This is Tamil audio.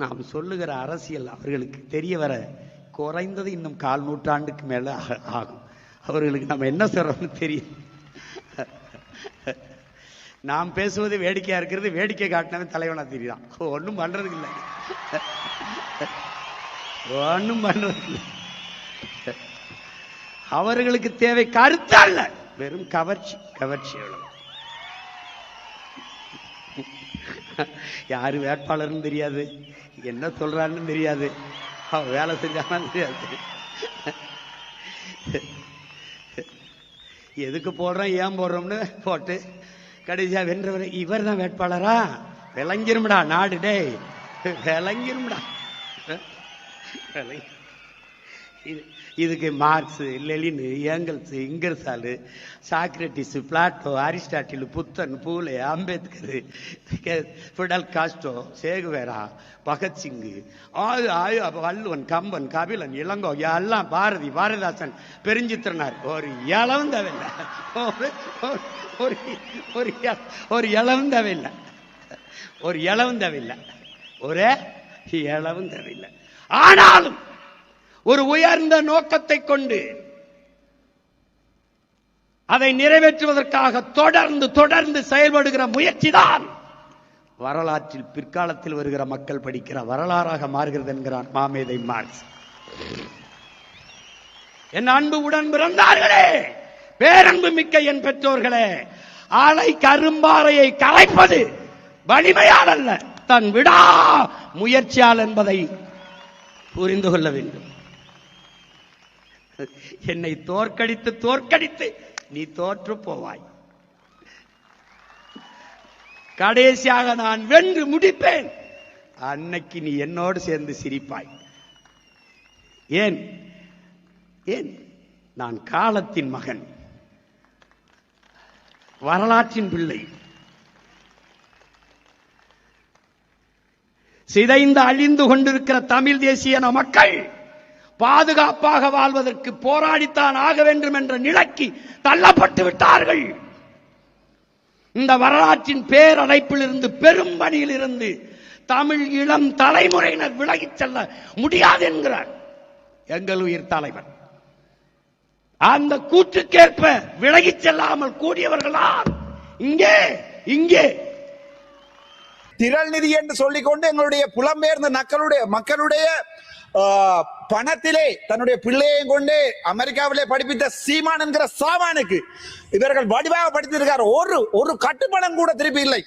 நாம் சொல்லுகிற அரசியல் அவர்களுக்கு தெரிய வர குறைந்தது இன்னும் 1/4 நூற்றாண்டுக்கு மேல ஆகும். அவர்களுக்கு நம்ம என்ன சொல்றோம்னு தெரியும். நாம் பேசுவது வேடிக்கையா இருக்கிறது, வேடிக்கை காட்டினவன் தலைவனா தெரியுதான். ஒன்றும் பண்றதுக்கு இல்லை, ஒன்றும் பண்றதுக்கு இல்லை. அவர்களுக்கு தேவை கருத்து அல்ல, வெறும் கவர்ச்சி. கவர்ச்சி எவ்வளவு. யாரு வேட்பாளர்னு தெரியாது, என்ன சொல்றான்னு தெரியாது, அவன் வேலை செஞ்சாலும் தெரியாது, எதுக்கு போடுறோம் ஏன் போடுறோம்னு போட்டு கடைசியா வென்றவர் இவர் தான் வேட்பாளரா விளங்கிரும்டா நாடு. டே விளங்கிரும்டா. இதுக்கு Marx, Lenin, Engels, Ingersoll, Socrates, Plato, Aristotle, Buddhan, Phule, Ambedkar, Fidel Castro, Che Guevara, Bhagat Singh, Valluvan, Kamban, Kabilan, Ilango எல்லாம், பாரதி, பாரதிதாசன், பெருஞ்சித்திரனார். ஒரு இளவும் தேவையில்லை, ஒரு இளவும் தேவையில்லை, ஒரு இளவும் தேவையில்லை, ஒரே இளவும் தேவையில்லை. ஆனாலும் ஒரு உயர்ந்த நோக்கத்தை கொண்டு அதை நிறைவேற்றுவதற்காக தொடர்ந்து தொடர்ந்து செயல்படுகிற முயற்சி தான் வரலாற்றில் பிற்காலத்தில் வருகிற மக்கள் படிக்கிற வரலாறாக மாறுகிறது என்கிறான் மாமேதை மார்க்ஸ். என் அன்பு உடன் பிறந்தார்களே, பேரன்பு மிக்க என் பெற்றோர்களே, ஆலை கரும்பாறையை கலைப்பது வலிமையால் அல்ல, தன் விடா முயற்சியால் என்பதை புரிந்து கொள்ள வேண்டும். என்னை தோற்கடித்து தோற்கடித்து நீ தோற்று போவாய், கடைசியாக நான் வென்று முடிப்பேன், அன்னைக்கு நீ என்னோடு சேர்ந்து சிரிப்பாய். ஏன் ஏன் நான் காலத்தின் மகன், வரலாற்றின் பிள்ளை. சிதைந்து அழிந்து கொண்டிருக்கிற தமிழ் தேசிய மக்கள் பாதுகாப்பாக வாழ்வதற்கு போராடித்தான் ஆக வேண்டும் என்ற நிலைக்கு தள்ளப்பட்டு விட்டார்கள். இந்த வரலாற்றின் பேரடைப்பில் இருந்து, பெரும் பணியில் இருந்து தமிழ் இளம் தலைமுறையினர் விலகிச் செல்ல முடியாது என்கிறார் எங்கள் உயிர் தலைவர். அந்த கூற்றுக்கேற்ப விலகிச் செல்லாமல் கூடியவர்களால் இங்கே இங்கே திரள் நிதி என்று சொல்லிக்கொண்டு எங்களுடைய புலம்பெயர்ந்த மக்களுடைய பணத்திலே தன்னுடைய பிள்ளையையும் கொண்டு அமெரிக்காவிலே படிப்பித்த சீமான் என்கிற சாமானுக்கு இவர்கள் வடிவாக படித்திருக்கார். ஒரு கட்டுப்பணம் கூட திருப்பி இல்லை.